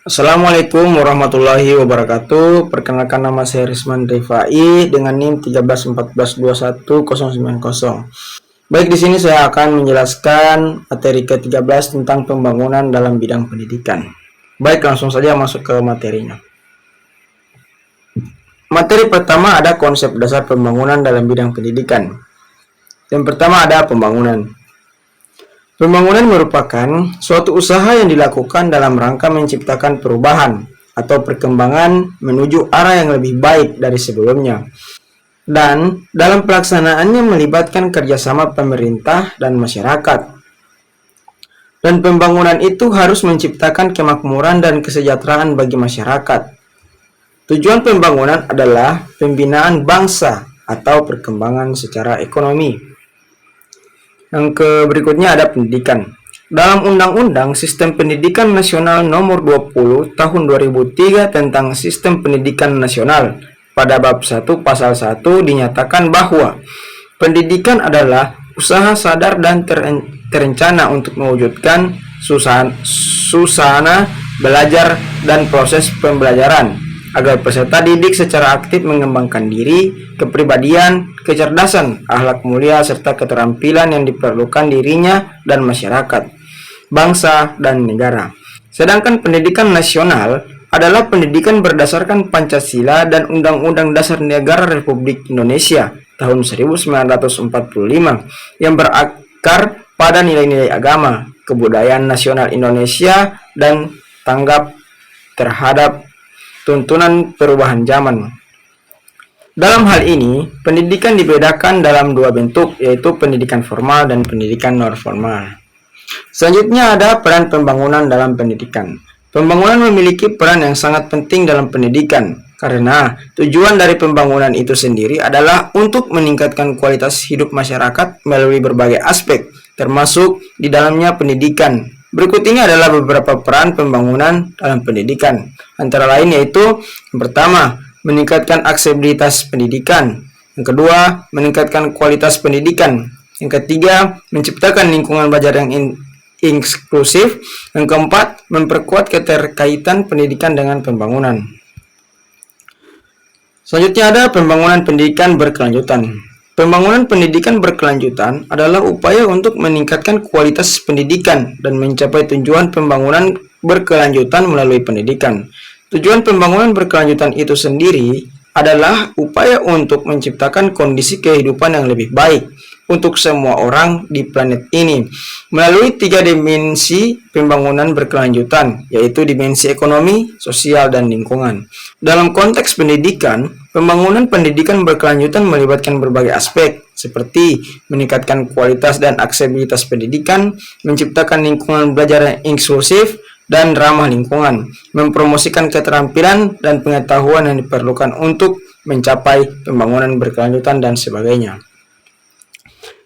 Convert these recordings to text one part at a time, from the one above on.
Assalamualaikum warahmatullahi wabarakatuh. Perkenalkan, nama saya Risman Rifai dengan NIM 131421090. Baik, di sini saya akan menjelaskan materi ke-13 tentang pembangunan dalam bidang pendidikan. Baik, langsung saja masuk ke materinya. Materi pertama ada konsep dasar pembangunan dalam bidang pendidikan. Yang pertama ada pembangunan. Pembangunan merupakan suatu usaha yang dilakukan dalam rangka menciptakan perubahan atau perkembangan menuju arah yang lebih baik dari sebelumnya. Dan dalam pelaksanaannya melibatkan kerjasama pemerintah dan masyarakat. Dan pembangunan itu harus menciptakan kemakmuran dan kesejahteraan bagi masyarakat. Tujuan pembangunan adalah pembinaan bangsa atau perkembangan secara ekonomi. Yang berikutnya ada pendidikan. Dalam Undang-Undang Sistem Pendidikan Nasional Nomor 20 Tahun 2003 tentang Sistem Pendidikan Nasional, pada bab 1 pasal 1 dinyatakan bahwa pendidikan adalah usaha sadar dan terencana untuk mewujudkan suasana belajar dan proses pembelajaran agar peserta didik secara aktif mengembangkan diri, kepribadian, kecerdasan, akhlak mulia, serta keterampilan yang diperlukan dirinya dan masyarakat, bangsa, dan negara. Sedangkan pendidikan nasional adalah pendidikan berdasarkan Pancasila dan Undang-Undang Dasar Negara Republik Indonesia tahun 1945 yang berakar pada nilai-nilai agama, kebudayaan nasional Indonesia, dan tanggap terhadap tuntunan perubahan zaman. Dalam hal ini, pendidikan dibedakan dalam dua bentuk, yaitu pendidikan formal dan pendidikan non-formal. Selanjutnya ada peran pembangunan dalam pendidikan. Pembangunan memiliki peran yang sangat penting dalam pendidikan, karena tujuan dari pembangunan itu sendiri adalah untuk meningkatkan kualitas hidup masyarakat melalui berbagai aspek, termasuk di dalamnya pendidikan. Berikut ini adalah beberapa peran pembangunan dalam pendidikan. Antara lain yaitu, yang pertama, meningkatkan aksesibilitas pendidikan. Yang kedua, meningkatkan kualitas pendidikan. Yang ketiga, menciptakan lingkungan belajar yang inklusif. Yang keempat, memperkuat keterkaitan pendidikan dengan pembangunan. Selanjutnya ada pembangunan pendidikan berkelanjutan. Pembangunan pendidikan berkelanjutan adalah upaya untuk meningkatkan kualitas pendidikan dan mencapai tujuan pembangunan berkelanjutan melalui pendidikan. Tujuan pembangunan berkelanjutan itu sendiri adalah upaya untuk menciptakan kondisi kehidupan yang lebih baik untuk semua orang di planet ini melalui 3 dimensi pembangunan berkelanjutan, yaitu dimensi ekonomi, sosial, dan lingkungan. Dalam konteks pendidikan, pembangunan pendidikan berkelanjutan melibatkan berbagai aspek, seperti meningkatkan kualitas dan aksesibilitas pendidikan, menciptakan lingkungan belajar yang inklusif dan ramah lingkungan, mempromosikan keterampilan dan pengetahuan yang diperlukan untuk mencapai pembangunan berkelanjutan, dan sebagainya.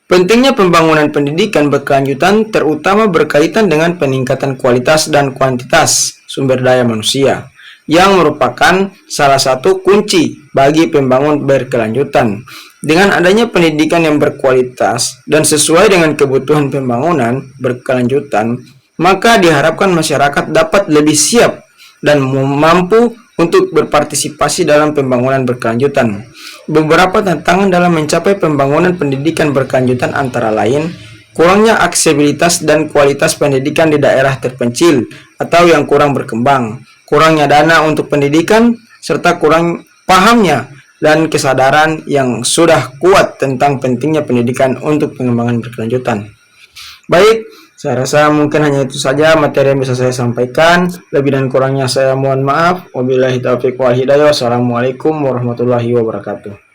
Pentingnya pembangunan pendidikan berkelanjutan terutama berkaitan dengan peningkatan kualitas dan kuantitas sumber daya manusia, yang merupakan salah satu kunci bagi pembangunan berkelanjutan. Dengan adanya pendidikan yang berkualitas dan sesuai dengan kebutuhan pembangunan berkelanjutan, maka diharapkan masyarakat dapat lebih siap dan mampu untuk berpartisipasi dalam pembangunan berkelanjutan. Beberapa tantangan dalam mencapai pembangunan pendidikan berkelanjutan antara lain, kurangnya aksesibilitas dan kualitas pendidikan di daerah terpencil atau yang kurang berkembang, kurangnya dana untuk pendidikan, serta kurang pahamnya dan kesadaran yang sudah kuat tentang pentingnya pendidikan untuk pengembangan berkelanjutan. Baik, saya rasa mungkin hanya itu saja materi yang bisa saya sampaikan. Lebih dan kurangnya saya mohon maaf. Wabillahi taufiq wal hidayah. Wassalamualaikum warahmatullahi wabarakatuh.